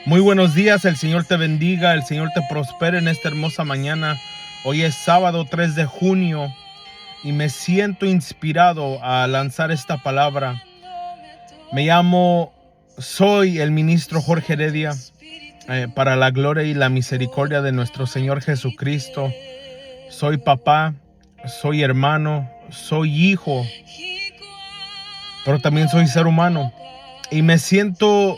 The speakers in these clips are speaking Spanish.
Muy buenos días, el Señor te bendiga, el Señor te prospere en esta hermosa mañana. Hoy es sábado 3 de junio y me siento inspirado a lanzar esta palabra. Soy el ministro Jorge Heredia, para la gloria y la misericordia de nuestro Señor Jesucristo. Soy papá, soy hermano, soy hijo, pero también soy ser humano. Y me siento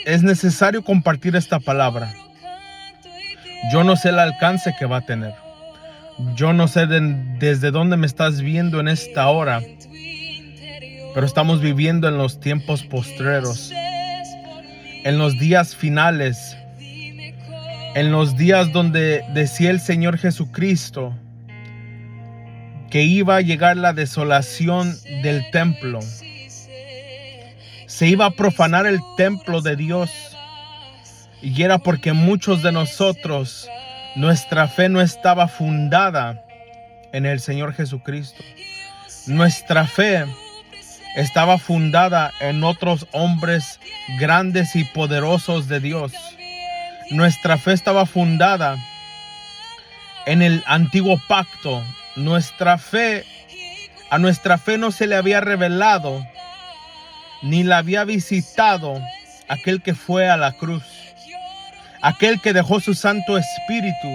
es necesario compartir esta palabra. Yo no sé el alcance que va a tener. Yo no sé desde dónde me estás viendo en esta hora, pero estamos viviendo en los tiempos postreros, en los días finales, en los días donde decía el Señor Jesucristo que iba a llegar la desolación del templo. Se iba a profanar el templo de Dios. Y era porque muchos de nosotros, nuestra fe no estaba fundada en el Señor Jesucristo. Nuestra fe estaba fundada en otros hombres grandes y poderosos de Dios. Nuestra fe estaba fundada en el antiguo pacto. A nuestra fe no se le había revelado ni la había visitado aquel que fue a la cruz. Aquel que dejó su Santo Espíritu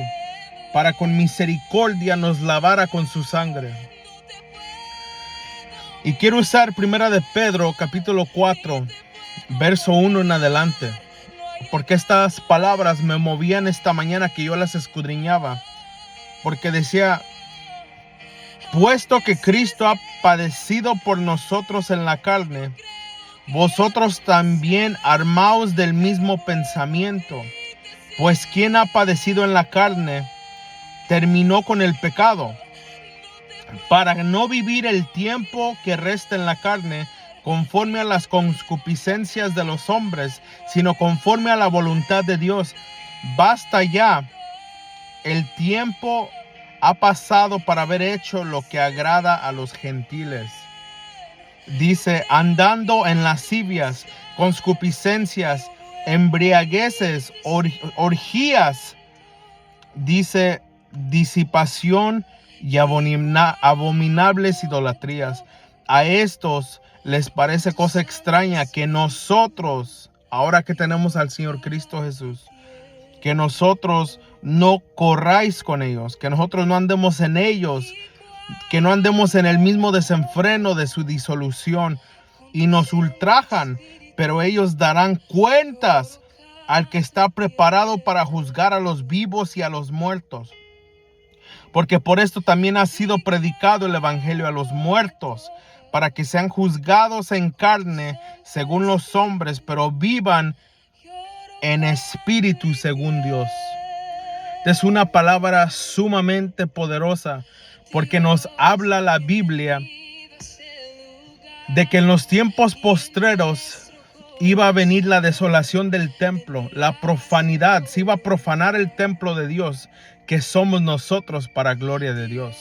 para con misericordia nos lavara con su sangre. Y quiero usar 1 de Pedro, capítulo 4, verso 1 en adelante, porque estas palabras me movían esta mañana que yo las escudriñaba. Porque decía: puesto que Cristo ha padecido por nosotros en la carne, vosotros también armaos del mismo pensamiento. Pues quien ha padecido en la carne terminó con el pecado, para no vivir el tiempo que resta en la carne conforme a las concupiscencias de los hombres, sino conforme a la voluntad de Dios. Basta ya, el tiempo ha pasado para haber hecho lo que agrada a los gentiles. Dice: andando en lascivias, concupiscencias, embriagueces, orgías, dice, disipación y abominables idolatrías. A estos les parece cosa extraña que nosotros, ahora que tenemos al Señor Cristo Jesús, que nosotros no corráis con ellos, que nosotros no andemos en ellos, que no andemos en el mismo desenfreno de su disolución. Y nos ultrajan, pero ellos darán cuentas al que está preparado para juzgar a los vivos y a los muertos. Porque por esto también ha sido predicado el evangelio a los muertos, para que sean juzgados en carne según los hombres, pero vivan en espíritu según Dios. Es una palabra sumamente poderosa, porque nos habla la Biblia de que en los tiempos postreros iba a venir la desolación del templo, la profanidad. Se iba a profanar el templo de Dios, que somos nosotros para gloria de Dios.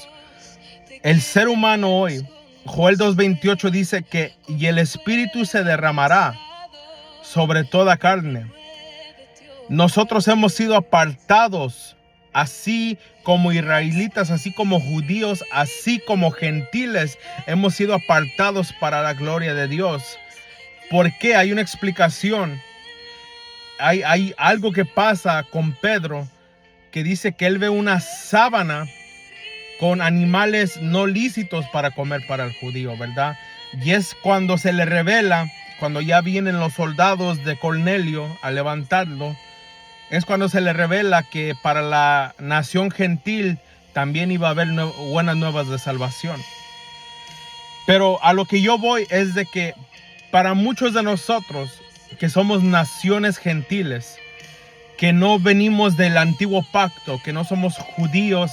El ser humano hoy, Joel 2:28 dice que y el Espíritu se derramará sobre toda carne. Nosotros hemos sido apartados, así como israelitas, así como judíos, así como gentiles, hemos sido apartados para la gloria de Dios. ¿Por qué? Hay una explicación. Hay algo que pasa con Pedro, que dice que él ve una sábana con animales no lícitos para comer para el judío, ¿verdad? Y es cuando se le revela, cuando ya vienen los soldados de Cornelio a levantarlo, es cuando se le revela que para la nación gentil también iba a haber buenas nuevas de salvación. Pero a lo que yo voy es de que para muchos de nosotros que somos naciones gentiles, que no venimos del antiguo pacto, que no somos judíos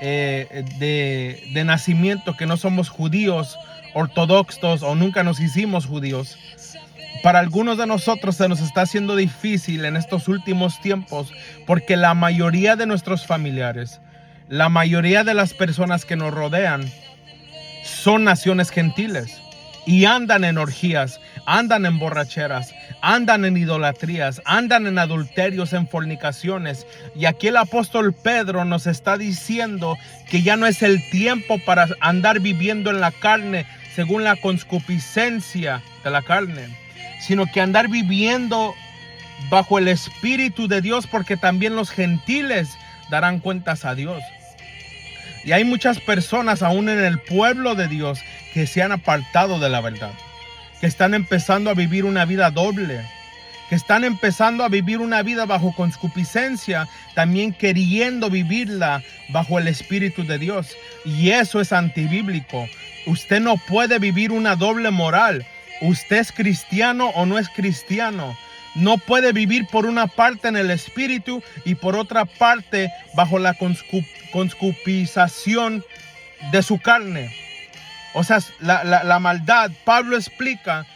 de nacimiento, que no somos judíos ortodoxos o nunca nos hicimos judíos, para algunos de nosotros se nos está haciendo difícil en estos últimos tiempos, porque la mayoría de nuestros familiares, la mayoría de las personas que nos rodean son naciones gentiles y andan en orgías, andan en borracheras, andan en idolatrías, andan en adulterios, en fornicaciones. Y aquí el apóstol Pedro nos está diciendo que ya no es el tiempo para andar viviendo en la carne según la concupiscencia de la carne, sino que andar viviendo bajo el Espíritu de Dios, porque también los gentiles darán cuentas a Dios. Y hay muchas personas aún en el pueblo de Dios que se han apartado de la verdad, que están empezando a vivir una vida doble, que están empezando a vivir una vida bajo concupiscencia, también queriendo vivirla bajo el Espíritu de Dios. Y eso es antibíblico. Usted no puede vivir una doble moral. Usted es cristiano o no es cristiano. No puede vivir por una parte en el Espíritu y por otra parte bajo la concupiscencia de su carne. O sea, la maldad. Pablo explica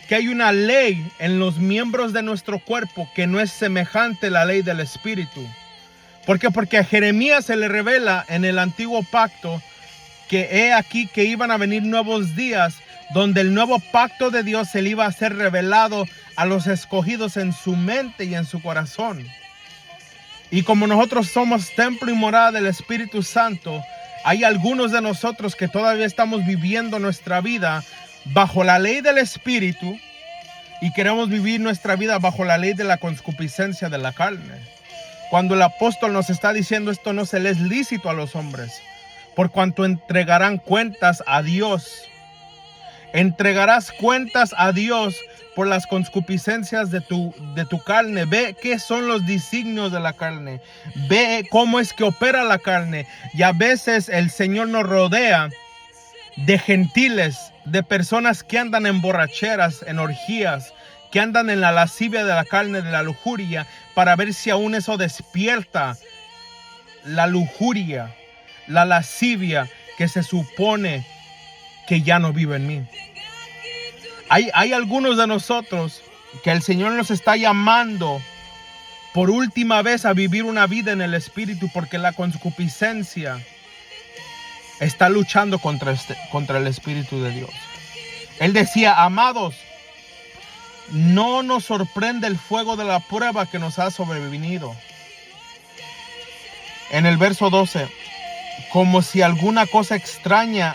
que hay una ley en los miembros de nuestro cuerpo que no es semejante a la ley del Espíritu. ¿Por qué? Porque a Jeremías se le revela en el antiguo pacto que he aquí que iban a venir nuevos días donde el nuevo pacto de Dios se le iba a ser revelado a los escogidos en su mente y en su corazón. Y como nosotros somos templo y morada del Espíritu Santo, hay algunos de nosotros que todavía estamos viviendo nuestra vida bajo la ley del Espíritu y queremos vivir nuestra vida bajo la ley de la concupiscencia de la carne. Cuando el apóstol nos está diciendo esto no se les es lícito a los hombres, por cuanto entregarán cuentas a Dios. Entregarás cuentas a Dios por las concupiscencias de tu carne. Ve qué son los designios de la carne. Ve cómo es que opera la carne. Y a veces el Señor nos rodea de gentiles, de personas que andan en borracheras, en orgías, que andan en la lascivia de la carne, de la lujuria, para ver si aún eso despierta la lujuria, la lascivia que se supone que ya no vive en mí. Hay algunos de nosotros que el Señor nos está llamando por última vez a vivir una vida en el Espíritu, porque la concupiscencia está luchando contra el Espíritu de Dios. Él decía: amados, no nos sorprende el fuego de la prueba que nos ha sobrevenido. En el verso 12, como si alguna cosa extraña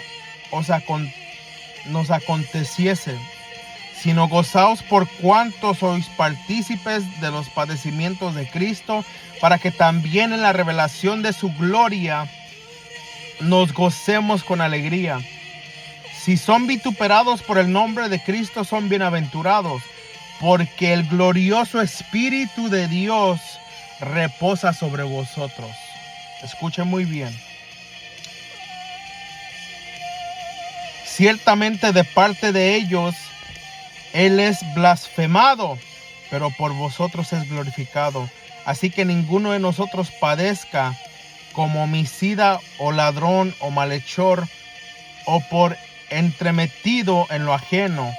nos aconteciese, sino gozaos por cuanto sois partícipes de los padecimientos de Cristo, para que también en la revelación de su gloria nos gocemos con alegría. Si son vituperados por el nombre de Cristo, son bienaventurados, porque el glorioso Espíritu de Dios reposa sobre vosotros. Escuchen muy bien. Ciertamente de parte de ellos Él es blasfemado, pero por vosotros es glorificado. Así que ninguno de nosotros padezca como homicida o ladrón o malhechor o por entremetido en lo ajeno.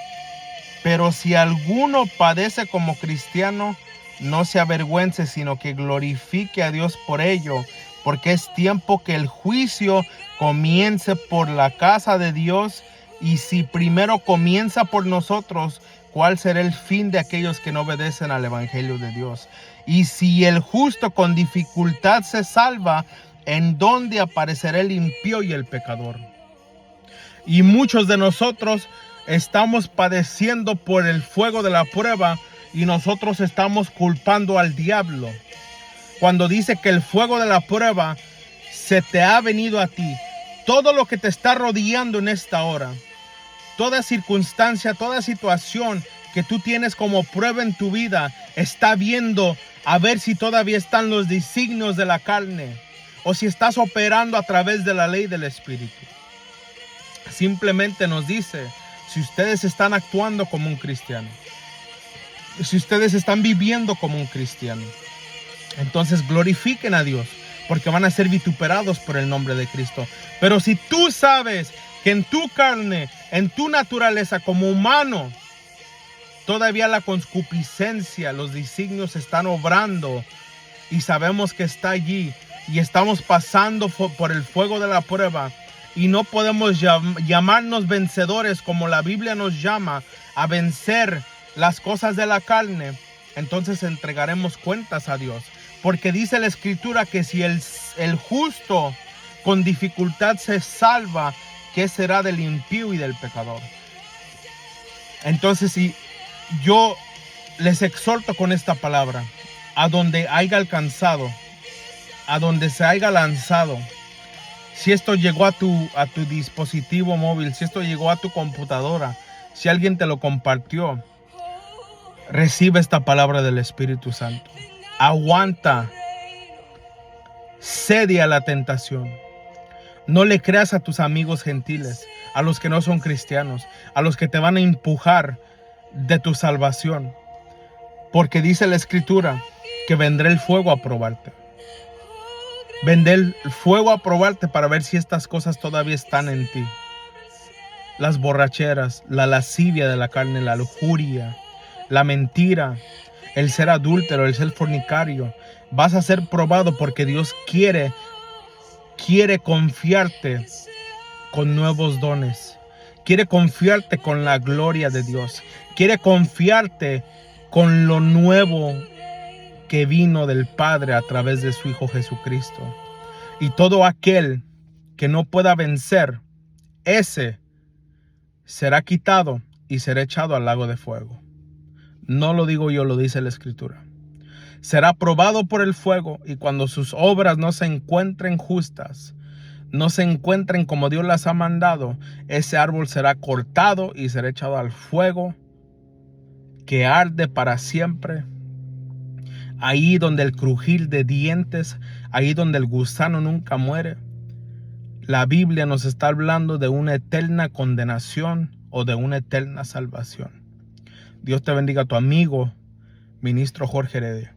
Pero si alguno padece como cristiano, no se avergüence, sino que glorifique a Dios por ello, porque es tiempo que el juicio comience por la casa de Dios. Y si primero comienza por nosotros, ¿cuál será el fin de aquellos que no obedecen al Evangelio de Dios? Y si el justo con dificultad se salva, ¿en dónde aparecerá el impío y el pecador? Y muchos de nosotros estamos padeciendo por el fuego de la prueba y nosotros estamos culpando al diablo. Cuando dice que el fuego de la prueba se te ha venido a ti, todo lo que te está rodeando en esta hora, toda circunstancia, toda situación que tú tienes como prueba en tu vida, está viendo a ver si todavía están los designios de la carne o si estás operando a través de la ley del Espíritu. Simplemente nos dice: si ustedes están actuando como un cristiano, si ustedes están viviendo como un cristiano, entonces glorifiquen a Dios, porque van a ser vituperados por el nombre de Cristo. Pero si tú sabes que en tu carne, en tu naturaleza como humano, todavía la concupiscencia, los designios están obrando y sabemos que está allí y estamos pasando por el fuego de la prueba, y no podemos llamarnos vencedores como la Biblia nos llama a vencer las cosas de la carne, entonces entregaremos cuentas a Dios. Porque dice la Escritura que si el justo con dificultad se salva, ¿qué será del impío y del pecador? Entonces, si yo les exhorto con esta palabra, a donde haya alcanzado, a donde se haya lanzado, si esto llegó a tu dispositivo móvil, si esto llegó a tu computadora, si alguien te lo compartió, recibe esta palabra del Espíritu Santo. Aguanta, cede a la tentación. No le creas a tus amigos gentiles, a los que no son cristianos, a los que te van a empujar de tu salvación. Porque dice la Escritura que vendrá el fuego a probarte. Vendrá el fuego a probarte para ver si estas cosas todavía están en ti. Las borracheras, la lascivia de la carne, la lujuria, la mentira, el ser adúltero, el ser fornicario. Vas a ser probado porque Dios quiere confiarte con nuevos dones. Quiere confiarte con la gloria de Dios. Quiere confiarte con lo nuevo que vino del Padre a través de su Hijo Jesucristo. Y todo aquel que no pueda vencer, ese será quitado y será echado al lago de fuego. No lo digo yo, lo dice la Escritura. Será probado por el fuego, y cuando sus obras no se encuentren justas, no se encuentren como Dios las ha mandado, ese árbol será cortado y será echado al fuego que arde para siempre. Ahí donde el crujir de dientes, ahí donde el gusano nunca muere. La Biblia nos está hablando de una eterna condenación o de una eterna salvación. Dios te bendiga, tu amigo, ministro Jorge Heredia.